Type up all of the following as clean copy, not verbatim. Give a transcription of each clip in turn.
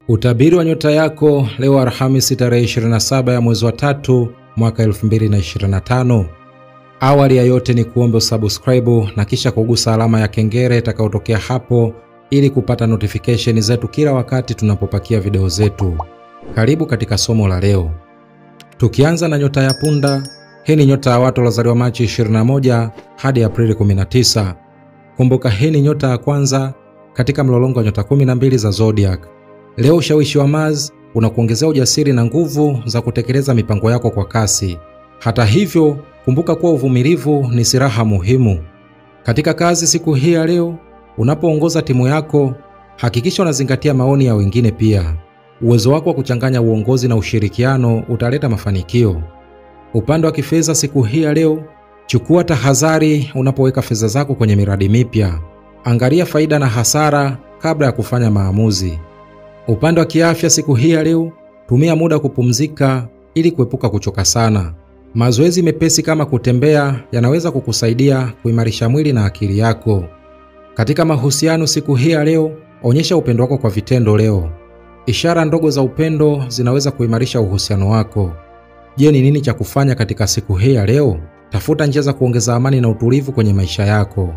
Utabiri wa nyota yako leo Alhamisi tarehe 27 ya mwezi wa 3 mwaka 2025. Awali ya yote ni kuombe usubscribe na kisha kugusa alama ya kengele itakayotokea hapo ili kupata notification zetu kila wakati tunapopakia video zetu. Karibu katika somo la leo. Tukianza na nyota ya punda, hii ni nyota ya watu waliozaliwa Machi 21 hadi Aprili 19. Kumbuka hii ni nyota ya kwanza katika mlolongo wa nyota 12 za zodiac. Leo ushawishi wa Mars unakuongezea ujasiri na nguvu za kutekeleza mipango yako kwa kasi. Hata hivyo, kumbuka kuwa uvumilivu ni silaha muhimu. Katika kazi siku hii ya leo, unapoongoza timu yako, hakikisha unazingatia maoni ya wengine pia. Uwezo wako wa kuchanganya uongozi na ushirikiano utaleta mafanikio. Upande wa kifedha siku hii ya leo, chukua tahadhari unapoweka fedha zako kwenye miradi mipya. Angalia faida na hasara kabla ya kufanya maamuzi. Upande wa kiafya siku hii ya leo, tumia muda kupumzika ili kuepuka kuchoka sana. Mazoezi mepesi kama kutembea yanaweza kukusaidia kuimarisha mwili na akili yako. Katika mahusiano siku hii ya leo, onyesha upendo wako kwa vitendo leo. Ishara ndogo za upendo zinaweza kuimarisha uhusiano wako. Je, ni nini cha kufanya katika siku hii ya leo? Tafuta njia za kuongeza amani na utulivu kwenye maisha yako.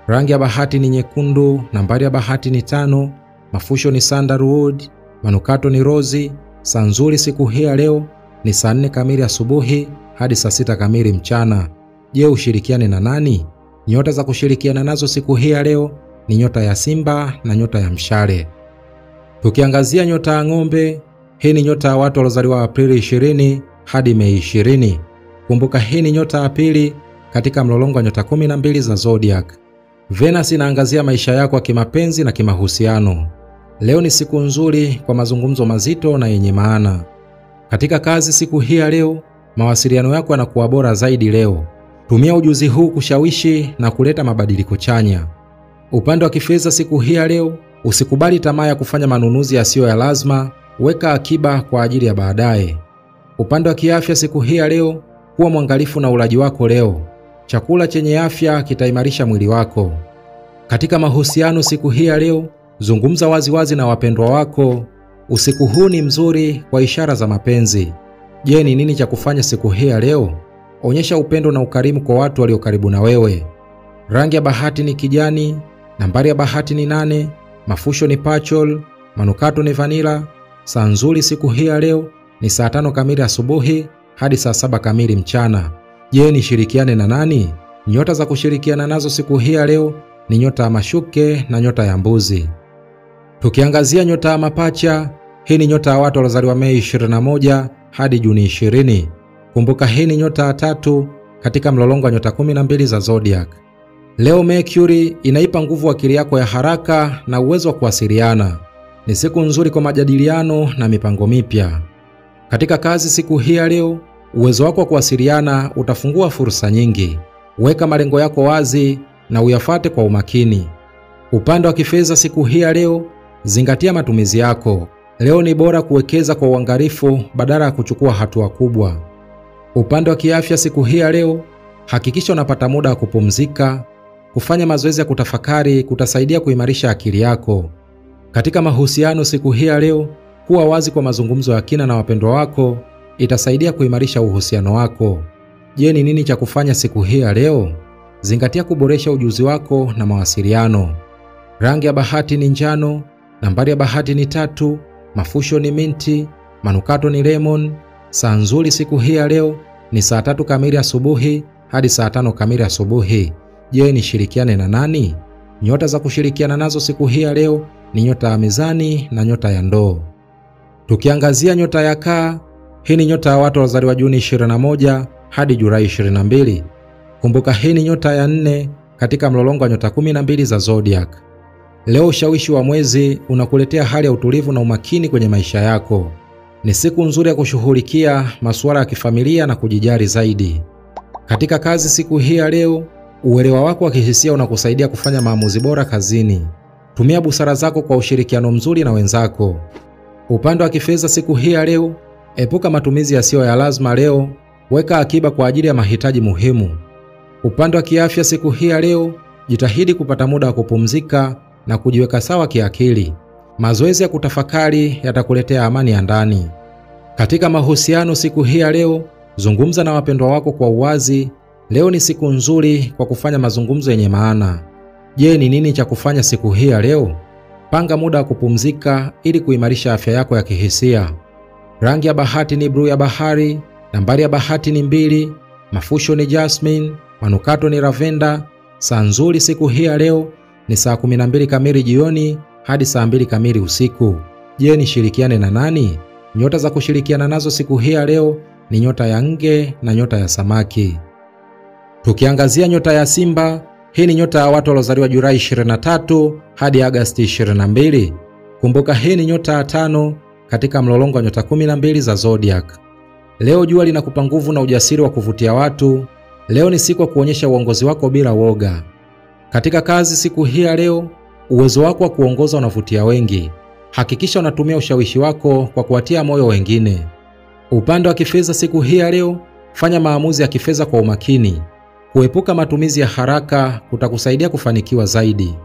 Rangi ya bahati ni nyekundu, nambari ya bahati ni 5, mafusho ni sandalwood, manukato ni rozi. Saa nzuri siku hii ya leo ni saa 4 kamili asubuhi hadi saa 6 kamili mchana. Je, ushirikiane na nani? Nyota za kushirikiana nazo siku hii ya leo ni nyota ya Simba na nyota ya Mshale. Tukiangazia nyota ya ng'ombe, hii ni nyota ya watu waliozaliwa Aprili 20 hadi Mei 20. Kumbuka hii ni nyota ya pili katika mlolongo wa nyota 12 za zodiac. Venus inaangazia maisha yako ya kimapenzi na kimahusiano. Leo ni siku nzuri kwa mazungumzo mazito na yenye maana. Katika kazi siku hii ya leo, mawasiliano yako yanakuwa bora zaidi leo. Tumia ujuzi huu kushawishi na kuleta mabadiliko chanya. Upande wa kifedha siku hii ya leo, usikubali tamaa ya kufanya manunuzi yasiyo ya lazima, weka akiba kwa ajili ya baadaye. Upande wa kiafya siku hii ya leo, kuwa mwangalifu na ulaji wako leo. Chakula chenye afya kitaimarisha mwili wako. Katika mahusiano siku hii ya leo, zungumza waziwazi na wapendwa wako. Usiku huu ni mzuri kwa ishara za mapenzi. Je, ni nini cha kufanya siku hii ya leo? Onyesha upendo na ukarimu kwa watu walio karibu na wewe. Rangi ya bahati ni kijani, nambari ya bahati ni 8, mafusho ni pachol, manukato ni vanilla. Saa nzuri siku hii ya leo ni saa 5 kamili asubuhi hadi saa 7 kamili mchana. Je, nishirikiane na nani? Nyota za kushirikiana nazo siku hii ya leo ni nyota ya mashuke na nyota ya mbuzi. Tukiangazia nyota ya mapacha, hii ni nyota ya watu waliozaliwa Mei 21 hadi Juni 20. Kumbuka hii ni nyota ya 3 katika mlolongo wa nyota 12 za zodiac. Leo Mercury inaipa nguvu akili yako ya haraka na uwezo wa kuwasiliana. Ni siku nzuri kwa majadiliano na mipango mipya. Katika kazi siku hii ya leo, uwezo wako wa kuwasiliana utafungua fursa nyingi. Weka malengo yako wazi na uyafuate kwa umakini. Upande wa kifedha siku hii ya leo, zingatia matumizi yako. Leo ni bora kuwekeza kwa uangalifu badala ya kuchukua hatua kubwa. Upande wa kiafya siku hii ya leo, hakikisha unapata muda wa kupumzika. Kufanya mazoezi ya kutafakari kutasaidia kuimarisha akili yako. Katika mahusiano siku hii ya leo, kuwa wazi kwa mazungumzo ya kina na wapendwa wako itasaidia kuimarisha uhusiano wako. Je, ni nini cha kufanya siku hii ya leo? Zingatia kuboresha ujuzi wako na mawasiliano. Rangi ya bahati ni njano, nambari ya bahati ni 3, mafusho ni minti, manukato ni lemon. Saa nzuri siku hii ya leo ni saa 3 kamili asubuhi hadi saa 5 kamili asubuhi. Je, nishirikiane na nani? Nyota za kushirikiana nazo siku hii ya leo ni nyota ya mizani na nyota ya ndoo. Tukiangazia nyota ya kaa, hii ni nyota ya watu waliozaliwa Juni 21 hadi Julai 22. Kumbuka hii ni nyota ya 4 katika mlolongo wa nyota 12 za zodiac. Leo ushawishi wa mwezi unakuletea hali ya utulivu na umakini kwenye maisha yako. Ni siku nzuri ya kushughulikia masuala ya kifamilia na kujijali zaidi. Katika kazi siku hii ya leo, uelewa wako wa kihisia unakusaidia kufanya maamuzi bora kazini. Tumia busara zako kwa ushirikiano mzuri na wenzako. Upande wa kifedha siku hii ya leo, epuka matumizi yasiyo ya lazima leo. Weka akiba kwa ajili ya mahitaji muhimu. Upande wa kiafya siku hii ya leo, jitahidi kupata muda wa kupumzika na kujiweka sawa kiakili. Mazoezi ya kutafakari yatakuletea amani ya ndani. Katika mahusiano siku hii ya leo, zungumza na wapendwa wako kwa uwazi. Leo ni siku nzuri kwa kufanya mazungumzo yenye maana. Je, ni nini cha kufanya siku hii ya leo? Panga muda wa kupumzika ili kuimarisha afya yako ya kihisia. Rangi ya bahati ni bluu ya bahari. Nambari ya bahati ni 2. Mafusho ni jasmine. Manukato ni lavenda. Saa nzuri siku hii ya leo ni saa 12 kamili jioni hadi saa 2 kamili usiku. Je, nishirikiane na nani? Nyota za kushirikiana nazo siku hii ya leo ni nyota ya nge na nyota ya samaki. Tukiangazia nyota ya Simba, hii ni nyota ya watu waliozaliwa Julai 23 hadi Agosti 22. Kumbuka hii ni nyota ya 5 katika mlolongo wa nyota 12 za zodiac. Leo jua linakupa nguvu na ujasiri wa kuvutia watu. Leo ni siku ya kuonyesha uongozi wako bila woga. Katika kazi siku hii ya leo, uwezo wako wa kuongoza unavutia wengi. Hakikisha unatumia ushawishi wako kwa kuwatia moyo wengine. Upande wa kifedha siku hii ya leo, fanya maamuzi ya kifedha kwa umakini. Kuepuka matumizi ya haraka kutakusaidia kufanikiwa zaidi.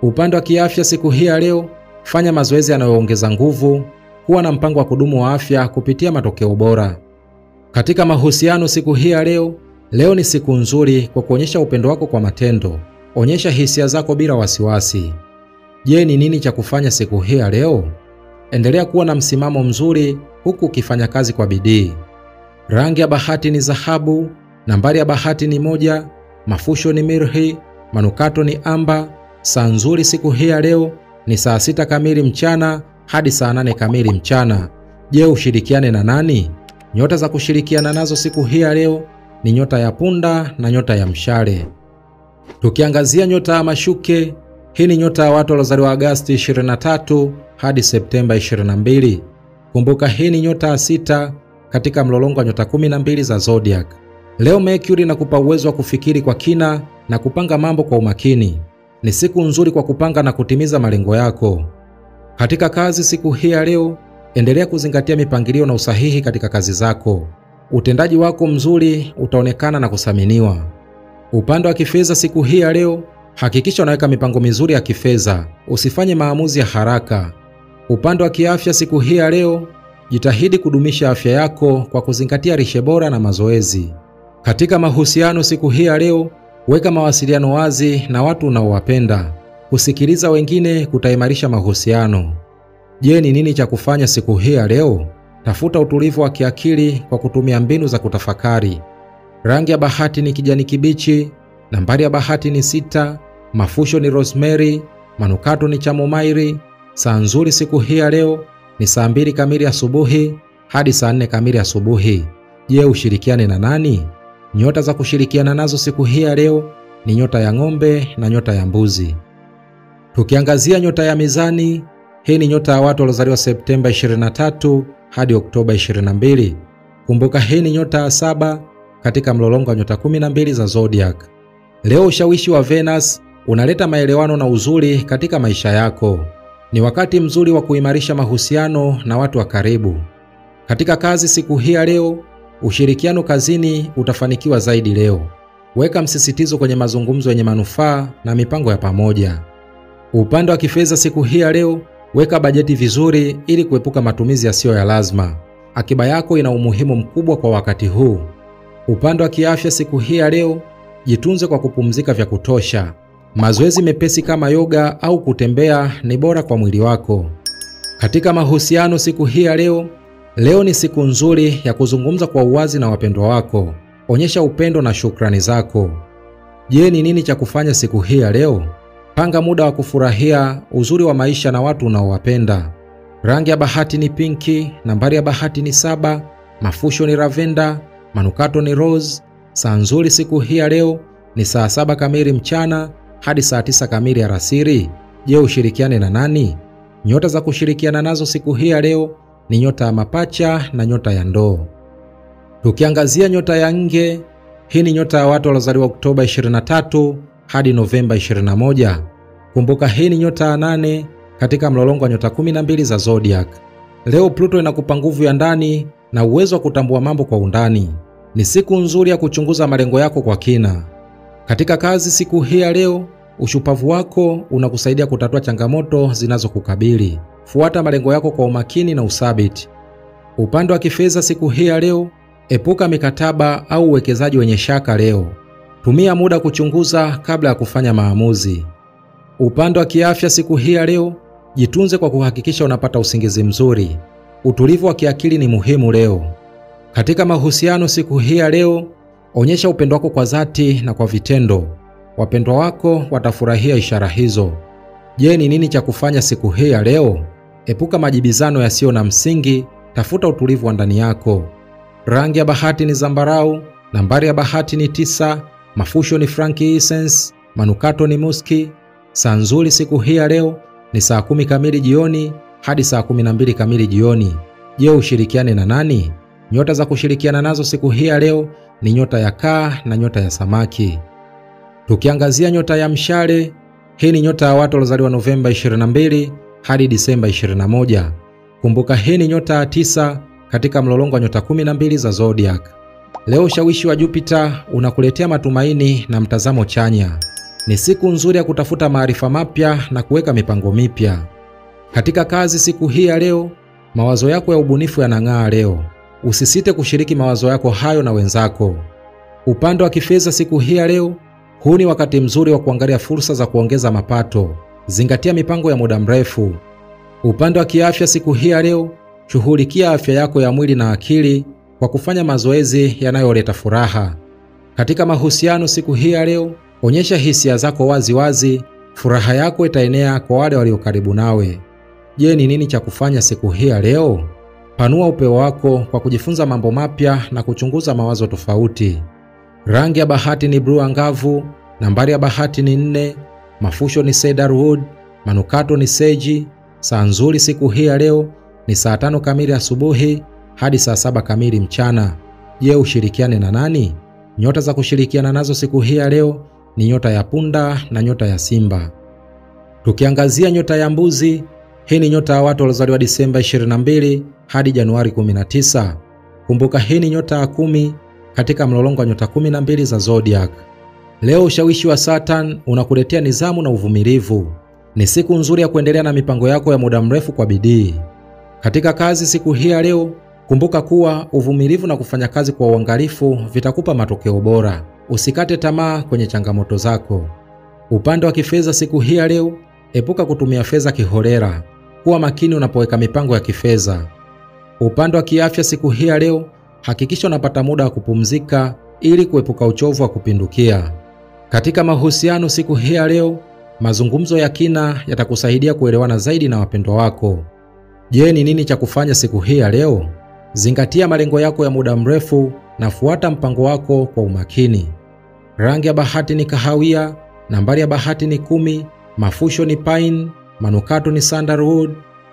Upande wa kiafya siku hii ya leo, fanya mazoezi yanayoongeza nguvu. Kuwa na mpango wa kudumu wa afya kupitia matokeo bora. Katika mahusiano siku hii ya leo, leo ni siku nzuri kwa kuonyesha upendo wako kwa matendo. Onyesha hisia zako bila wasiwasi. Je, ni nini cha kufanya siku hii ya leo? Endelea kuwa na msimamo mzuri huku ukifanya kazi kwa bidii. Rangi ya bahati ni dhahabu. Nambari ya bahati ni 1. Mafusho ni mirhi. Manukato ni amba. Saa nzuri siku hii ya leo ni saa 6 kamili mchana hadi saa 8 kamili mchana. Je, ushirikiane na nani? Nyota za kushirikiana nazo siku hii ya leo ni nyota ya punda na nyota ya mshale. Tukiangazia nyota ya mashuke, hii ni nyota ya watu waliozaliwa Agosti 23 hadi Septemba 22. Kumbuka hii ni nyota ya 6 katika mlolongo wa nyota 12 za zodiac. Leo Mercury inakupa uwezo wa kufikiri kwa kina na kupanga mambo kwa umakini. Ni siku nzuri kwa kupanga na kutimiza malengo yako. Katika kazi siku hii ya leo, endelea kuzingatia mipangilio na usahihi katika kazi zako. Utendaji wako mzuri utaonekana na kusaminiwa. Upande wa kifedha siku hii ya leo, hakikisha unaweka mipango mizuri ya kifedha. Usifanye maamuzi ya haraka. Upande wa kiafya siku hii ya leo, jitahidi kudumisha afya yako kwa kuzingatia lishe bora na mazoezi. Katika mahusiano siku hii ya leo, weka mawasiliano wazi na watu unaowapenda. Kusikiliza wengine kutaimarisha mahusiano. Je, ni nini cha kufanya siku hii ya leo? Tafuta utulivu wa kiakili kwa kutumia mbinu za kutafakari. Rangi ya bahati ni kijani kibichi. Nambari ya bahati ni 6. Mafusho ni rosemary. Manukato ni chamomile. Saa nzuri siku hii ya leo ni saa 2 kamili asubuhi hadi saa 4 kamili asubuhi. Je, ushirikiane na nani? Nyota za kushirikiana nazo siku hii ya leo ni nyota ya ng'ombe na nyota ya mbuzi. Tukiangazia nyota ya mizani, hii ni nyota ya watu waliozaliwa Septemba 23 hadi Oktoba 22. Kumbuka hii ni nyota ya 7 katika mlolongo wa nyota 12 za zodiac. Leo ushawishi wa Venus unaleta maelewano na uzuri katika maisha yako. Ni wakati mzuri wa kuimarisha mahusiano na watu wa karibu. Katika kazi siku hii ya leo, ushirikiano kazini utafanikiwa zaidi leo. Weka msisitizo kwenye mazungumzo yenye manufaa na mipango ya pamoja. Upande wa kifedha siku hii ya leo, weka bajeti vizuri ili kuepuka matumizi yasiyo ya lazima. Akiba yako ina umuhimu mkubwa kwa wakati huu. Upande wa kiafya siku hii ya leo, jitunze kwa kupumzika vya kutosha. Mazoezi mepesi kama yoga au kutembea ni bora kwa mwili wako. Katika mahusiano siku hii ya leo, leo ni siku nzuri ya kuzungumza kwa uwazi na wapendwa wako. Onyesha upendo na shukrani zako. Je, ni nini cha kufanya siku hii ya leo? Panga muda wa kufurahia uzuri wa maisha na watu unaowapenda. Rangi ya bahati ni pinki. Nambari ya bahati ni 7. Mafusho ni lavenda. Manukato ni rose. Saa nzuri siku hii ya leo ni saa 7 kamili mchana hadi saa 9 kamili alasiri. Je, ushirikiane na nani? Nyota za kushirikiana nazo siku hii ya leo ni nyota ya mapacha na nyota ya ndoo. Tukiangazia nyota ya nge, hii ni nyota ya watu waliozaliwa Oktoba 23 hadi Novemba 21. Kumbuka hii ni nyota ya 8 katika mlolongo wa nyota 12 za zodiac. Leo Pluto inakupa nguvu ya ndani na uwezo wa kutambua mambo kwa undani. Ni siku nzuri ya kuchunguza malengo yako kwa kina. Katika kazi siku hii ya leo, ushupavu wako unakusaidia kutatua changamoto zinazokukabili. fuata malengo yako kwa umakini na uthabiti. Upande wa kifedha siku hii ya leo, epuka mikataba au uwekezaji wenye shaka leo. Tumia muda kuchunguza kabla ya kufanya maamuzi. Upande wa kiafya siku hii ya leo, jitunze kwa kuhakikisha unapata usingizi mzuri. Utulivu wa kiakili ni muhimu leo. Katika mahusiano siku hii ya leo, onyesha upendo wako kwa dhati na kwa vitendo. Wapendwa wako watafurahia ishara hizo. Je, ni nini cha kufanya siku hii ya leo? Epuka majibizano yasiyo na msingi, tafuta utulivu wa ndani yako. Rangi ya bahati ni zambarau, nambari ya bahati ni 9, mafusho ni frankincense, manukato ni muski. Saa nzuri siku hii ya leo ni saa 10 kamili jioni hadi saa 12 kamili jioni. Je, ushirikiane na nani? Nyota za kushirikiana nazo siku hii ya leo ni nyota ya kaa na nyota ya samaki. Tukiangazia nyota ya mshale, hii ni nyota ya watu waliozaliwa Novemba 22 hadi Disemba 21. Kumbuka hii ni nyota ya 9 katika mlolongo wa nyota 12 za zodiac. Leo ushawishi wa Jupiter unakuletea matumaini na mtazamo chanya. Ni siku nzuri ya kutafuta maarifa mapya na kuweka mipango mipya. Katika kazi siku hii ya leo, mawazo yako ya ubunifu yanang'aa leo. Usisite kushiriki mawazo yako hayo na wenzako. Upande wa kifedha siku hii ya leo, huu ni wakati mzuri wa kuangalia fursa za kuongeza mapato. Zingatia mipango ya muda mrefu. Upande wa kiafya siku hii ya leo, shughulikia afya yako ya mwili na akili kwa kufanya mazoezi yanayoleta furaha. Katika mahusiano siku hii ya leo, onyesha hisia zako wazi wazi, furaha yako itaenea kwa wale walio karibu nawe. Je, ni nini cha kufanya siku hii ya leo? Panua upeo wako kwa kujifunza mambo mapya na kuchunguza mawazo tofauti. Rangi ya bahati ni blue angavu, nambari ya bahati ni 4, mafusho ni cedarwood, manukato ni sage. Saa nzuri siku hii ya leo ni saa 5 kamili asubuhi hadi saa 7 kamili mchana. Je, ushirikiane na nani? Nyota za kushirikiana nazo siku hii ya leo ni nyota ya punda na nyota ya simba. Tukiangazia nyota ya mbuzi, hii ni nyota ya watu waliozaliwa Disemba 22 hadi Januari 19. Kumbuka hii ni nyota ya 10 katika mlolongo wa nyota 12 za zodiac. Leo ushawishi wa Saturn unakuletea nidhamu na uvumilivu. Ni siku nzuri ya kuendelea na mipango yako ya muda mrefu kwa bidii. Katika kazi siku hii ya leo, kumbuka kuwa uvumilivu na kufanya kazi kwa uangalifu vitakupa matokeo bora. Usikate tamaa kwenye changamoto zako. Upande wa kifedha siku hii ya leo, epuka kutumia fedha kiholela. Kuwa makini unapoweka mipango ya kifedha. Upande wa kiafya siku hii ya leo, hakikisha unapata muda wa kupumzika ili kuepuka uchovu wa kupindukia. Katika mahusiano siku hii ya leo, mazungumzo ya kina yatakusaidia kuelewana zaidi na wapendwa wako. Je, ni nini cha kufanya siku hii ya leo? Zingatia malengo yako ya muda mrefu na fuata mpango wako kwa umakini. Rangi ya bahati ni kahawia, nambari ya bahati ni 10, mafusho ni pine, manukato ni sandalwood.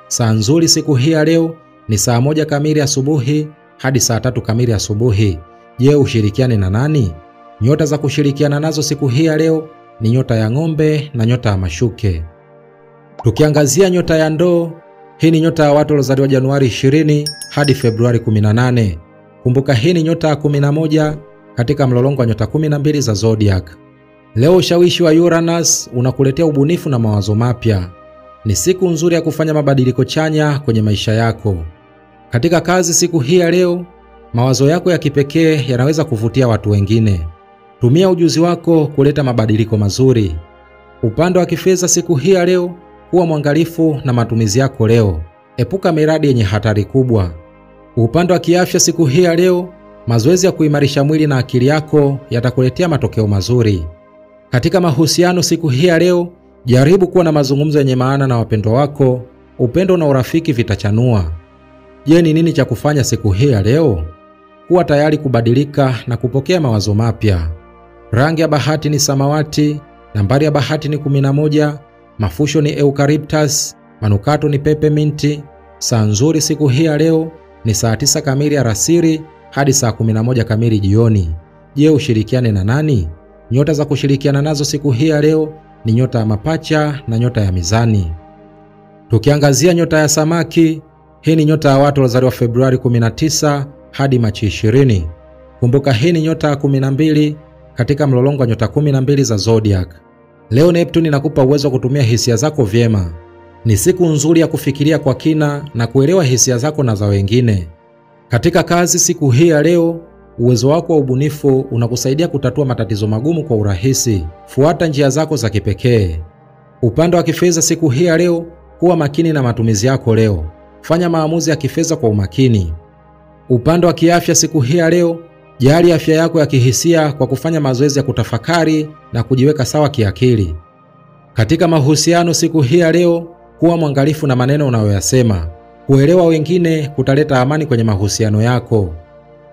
Saa nzuri siku hii ya leo ni saa 1 kamili asubuhi hadi saa 3 kamili asubuhi. Je, ushirikiane na nani? Nyota za kushirikiana nazo siku hii ya leo ni nyota ya ng'ombe na nyota ya mashuke. Tukiangazia nyota ya ndoo, hii ni nyota ya watu waliozaliwa Januari 20 hadi Februari 18. Kumbuka hii ni nyota ya 11 katika mlolongo wa nyota 12 za zodiac. Leo ushawishi wa Uranus unakuletea ubunifu na mawazo mapya. Ni siku nzuri ya kufanya mabadiliko chanya kwenye maisha yako. Katika kazi siku hii ya leo, mawazo yako ya kipekee yanaweza kuvutia watu wengine. Tumia ujuzi wako kuleta mabadiliko mazuri. Upande wa kifedha siku hii ya leo, kuwa mwangalifu na matumizi yako leo. Epuka miradi yenye hatari kubwa. Upande wa kiafya siku hii ya leo, mazoezi ya kuimarisha mwili na akili yako yatakuletea matokeo mazuri. Katika mahusiano siku hii ya leo, jaribu kuwa na mazungumzo yenye maana na wapendwa wako. Upendo na urafiki vitachanua. Je, ni nini cha kufanya siku hii ya leo? Kuwa tayari kubadilika na kupokea mawazo mapya. Rangi ya bahati ni samawati, nambari ya bahati ni 11, mafusho ni eucalyptus, manukato ni peppermint. Saa nzuri siku hii ya leo ni saa 9 kamili alasiri hadi saa 11 kamili jioni. Je, ushirikiane na nani? Nyota za kushirikiana nazo siku hii ya leo ni nyota ya mapacha na nyota ya mizani. Tukiangazia nyota ya samaki, hii ni nyota ya watu waliozaliwa Februari 19 hadi Machi 20. Kumbuka hii ni nyota ya 12 katika mlolongo wa nyota 12 za zodiac. Leo Neptune inakupa uwezo wa kutumia hisia zako vyema. Ni siku nzuri ya kufikiria kwa kina na kuelewa hisia zako na za wengine. Katika kazi siku hii ya leo, uwezo wako wa ubunifu unakusaidia kutatua matatizo magumu kwa urahisi. Fuata njia zako za kipekee. Upande wa kifedha siku hii ya leo, kuwa makini na matumizi yako leo. Fanya maamuzi ya kifedha kwa umakini. Upande wa kiafya siku hii ya leo, jali afya yako ya kihisia kwa kufanya mazoezi ya kutafakari na kujiweka sawa kiakili. Katika mahusiano siku hii ya leo, kuwa mwangalifu na maneno unayoyasema. Kuelewa wengine kutaleta amani kwenye mahusiano yako.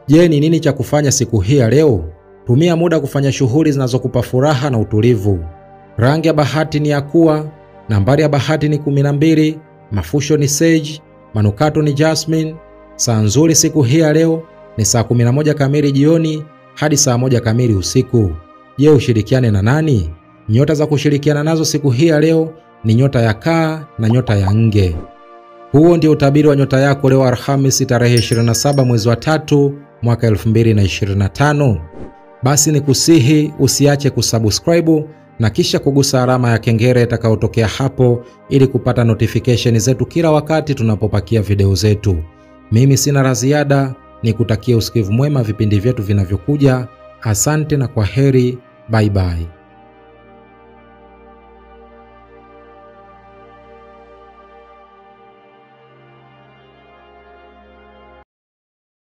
Je, ni nini cha kufanya siku hii ya leo? Tumia muda kufanya shughuli zinazokupa furaha na utulivu. Rangi ya bahati ni aqua, nambari ya bahati ni 12, mafusho ni sage, manukato ni jasmine. Saa nzuri siku hii ya leo ni saa 11 kamili jioni hadi saa 1 kamili usiku. Je, ushirikiane na nani? Nyota za kushirikiana nazo siku hii ya leo ni nyota ya kaa na nyota ya nge. Huo ndio utabiri wa nyota yako leo Alhamisi tarehe 27 mwezi wa 3 mwaka 2025. Basi ni kusihi usiache kusubscribe na kisha kugusa alama ya kengele itakayotokea hapo ili kupata notification zetu kila wakati tunapopakia video zetu. Mimi sina la ziada, nikutakie usikivu mwema vipindi vyetu vinavyokuja. Asante na kwaheri, bye bye.